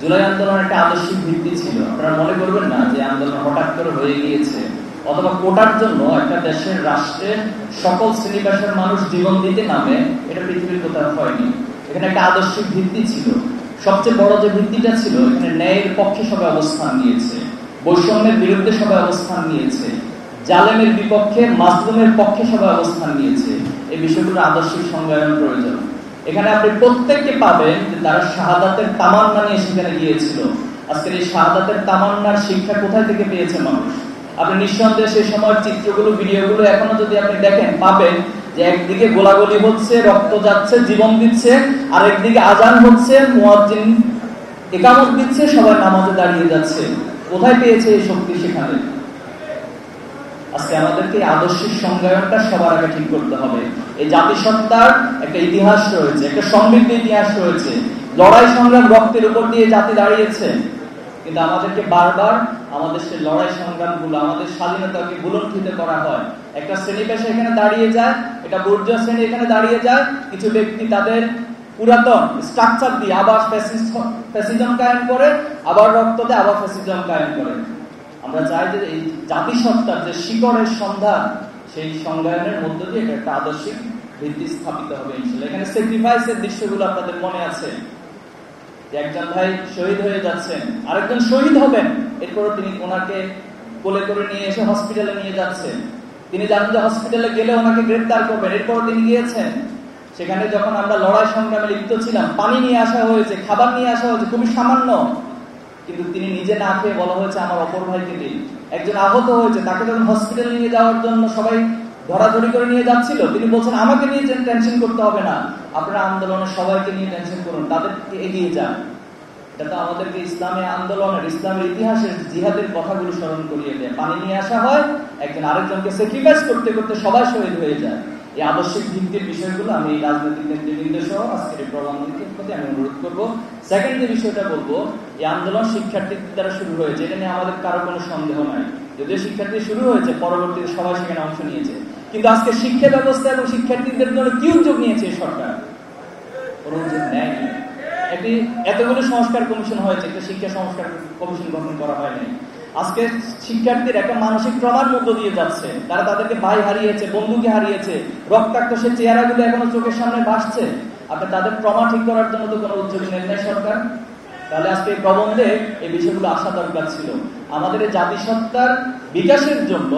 জুলাই আন্দোলন একটা আদর্শিক ভিত্তি ছিল। আপনারা মনে করবেন না যে আন্দোলন হঠাৎ করে হয়ে গিয়েছে, অথবা কোটার জন্য একটা দেশের রাষ্ট্রের সকল শ্রেণী পেশার মানুষ জীবন দিতে নামে, এটা পৃথিবীর কোথাও হয়নি। এখানে একটা আদর্শিক ভিত্তি ছিল। সবচেয়ে বড় যে ভিত্তিটা ছিল, এখানে ন্যায়ের পক্ষে সবাই অবস্থান নিয়েছে, বৈষম্যের বিরুদ্ধে সবাই অবস্থান নিয়েছে, জালেমের বিপক্ষে মাজলুমের পক্ষে সবাই অবস্থান নিয়েছে। এই বিষয়গুলো আদর্শিক সংজ্ঞায়ন প্রয়োজন। এখানে আপনি প্রত্যেককে পাবেন যে তারা শাহাদাতের তামান্না নিয়ে সেখানে গিয়েছিল। আজকের এই শাহাদাতের তামান্নার শিক্ষা কোথায় থেকে পেয়েছে মানুষ? আপনি নিঃসন্দেহে সেই সময়ের চিত্রগুলো, ভিডিওগুলো এখনো যদি আপনি দেখেন, পাবেন যে একদিকে গোলাগুলি হচ্ছে, রক্ত যাচ্ছে, জীবন দিচ্ছে, আর একদিকে আজান হচ্ছে, মুয়াজ্জিন ইকামত দিচ্ছে, সবাই নামাজে দাঁড়িয়ে যাচ্ছে। কোথায় পেয়েছে এই শক্তি? সেখানে। আজকে আমাদেরকে আদর্শিক সংজ্ঞায়নটা সবার আগে ঠিক করতে হবে। এই জাতিসত্তার একটা ইতিহাস রয়েছে, একটা সমৃদ্ধ ইতিহাস রয়েছে। লড়াই সংগ্রাম, রক্তের উপর দিয়ে জাতি দাঁড়িয়েছে। কিন্তু আমাদেরকে বারবার আমাদের সেই লড়াই সংগ্রামগুলো, আমাদের স্বাধীনতাকে বুলণ্ঠিত করা হয়। একটা শ্রেণী পেশা এখানে দাঁড়িয়ে যায়, এটা বুর্জোয়া শ্রেণী এখানে দাঁড়িয়ে যায়, কিছু ব্যক্তি তাদের পুরাতন স্ট্রাকচার দিয়ে আবার ফ্যাসিজম কায়েম করে, আবার রক্ত দেয়, আবার ফ্যাসিজম কায়েম করে। আমরা চাই যে এই জাতিসত্তার যে শিকড়ের সন্ধান, সেই সংজ্ঞায়নের মধ্য দিয়ে একটা আদর্শিক ভিত্তি স্থাপিত হবে ইনশাআল্লাহ। এখানে স্যাক্রিফাইসের দৃশ্যগুলো আপনাদের মনে আছে যে একজন ভাই শহীদ হয়ে যাচ্ছেন, আরেকজন শহীদ হবেন, এরপরও তিনি ওনাকে কোলে করে নিয়ে এসে হসপিটালে নিয়ে যাচ্ছেন। তিনি জানেন যে হসপিটালে গেলে ওনাকে গ্রেফতার করবেন, এরপরও তিনি গিয়েছেন। সেখানে যখন আমরা লড়াই সংগ্রামে লিপ্ত ছিলাম, পানি নিয়ে আসা হয়েছে, খাবার নিয়ে আসা হয়েছে, খুবই সামান্য, কিন্তু তিনি নিজে না খেয়ে বলা হয়েছে আমার অপর ভাইকে দিন। একজন আহত হয়েছে, তাকে যখন হসপিটালে নিয়ে যাওয়ার জন্য সবাই ধরাধরি করে নিয়ে যাচ্ছিল, তিনি বলছেন আমাকে নিয়ে টেনশন করতে হবে না, আপনারা আন্দোলনে সবাইকে নিয়ে টেনশন করুন, তাদেরকে এগিয়ে যান। এটা তো আমাদেরকে ইসলামের আন্দোলনের, ইসলামের ইতিহাসের জিহাদের কথাগুলো স্মরণ করিয়ে দেয়। পানি নিয়ে আসা হয়, একজন আরেকজনকে স্যাক্রিফাইস করতে করতে সবাই শহীদ হয়ে যায়। এই আদর্শিক ভিত্তির বিষয়গুলো আমি রাজনৈতিক নেতৃবৃন্দ সহ আজকের এই প্রধানমন্ত্রীর প্রতি আমি অনুরোধ করবো। সেকেন্ড যে বিষয়টা বলবো, এই আন্দোলন শিক্ষার্থীদের দ্বারা শুরু হয়েছে, এটা নিয়ে আমাদের কারো কোনো সন্দেহ নাই। যদিও শিক্ষার্থী শুরু হয়েছে, পরবর্তীতে সবাই সেখানে অংশ নিয়েছে, কিন্তু আজকে শিক্ষা ব্যবস্থা এবং শিক্ষার্থীদের জন্য কি উদ্যোগ নিয়েছে সরকার? কোনো উদ্যোগ নেয়নি। একটি এতগুলো সংস্কার কমিশন হয়েছে, একটা শিক্ষা সংস্কার কমিশন গঠন করা হয়নি। আজকে শিক্ষার্থীর একটা মানসিক ট্রমার মধ্য দিয়ে যাচ্ছে। তারা তাদেরকে ভাই হারিয়েছে, বন্ধুকে হারিয়েছে, রক্তাক্ত সে চেহারাগুলো এখনো চোখের সামনে ভাসছে। আপনি তাদের ট্রমা ঠিক করার জন্য তো কোনো উদ্যোগ নেন নাই সরকার। তাহলে আজকে এই প্রবন্ধে এই বিষয়গুলো আসা দরকার ছিল। আমাদের এই জাতিসত্তার বিকাশের জন্য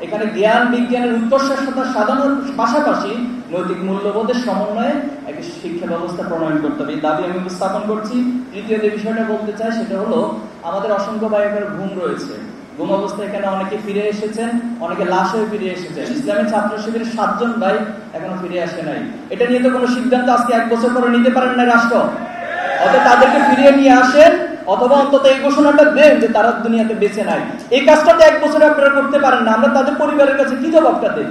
এখানে জ্ঞান বিজ্ঞানের উৎকর্ষতা সাধনের পাশাপাশি নৈতিক মূল্যবোধের সমন্বয়ে একটা শিক্ষা ব্যবস্থা প্রণয়ন করতে হবে, এই দাবি আমি উপস্থাপন করছি। তৃতীয় যে বিষয়টা বলতে চাই সেটা হলো, আমাদের অসংখ্য ভাইয়ের ঘুম রয়েছে। ঘুম অবস্থায় এখানে অনেকে ফিরে এসেছেন, অনেকে লাশ হয়ে ফিরে এসেছেন। ইসলামী ছাত্র শিবিরের 7 জন ভাই এখনো ফিরে আসে নাই। এটা নিয়ে তো কোনো সিদ্ধান্ত আজকে 1 বছর পরে নিতে পারেন না রাষ্ট্র। অথবা তাদেরকে ফিরিয়ে নিয়ে আসেন, অথবা অন্তত এই ঘোষণাটা দেন যে তারা দুনিয়াতে বেঁচে নাই। এই কাজটা তো 1 বছরে আপনারা করতে পারেন না। আমরা তাদের পরিবারের কাছে কি জবাবটা দেব?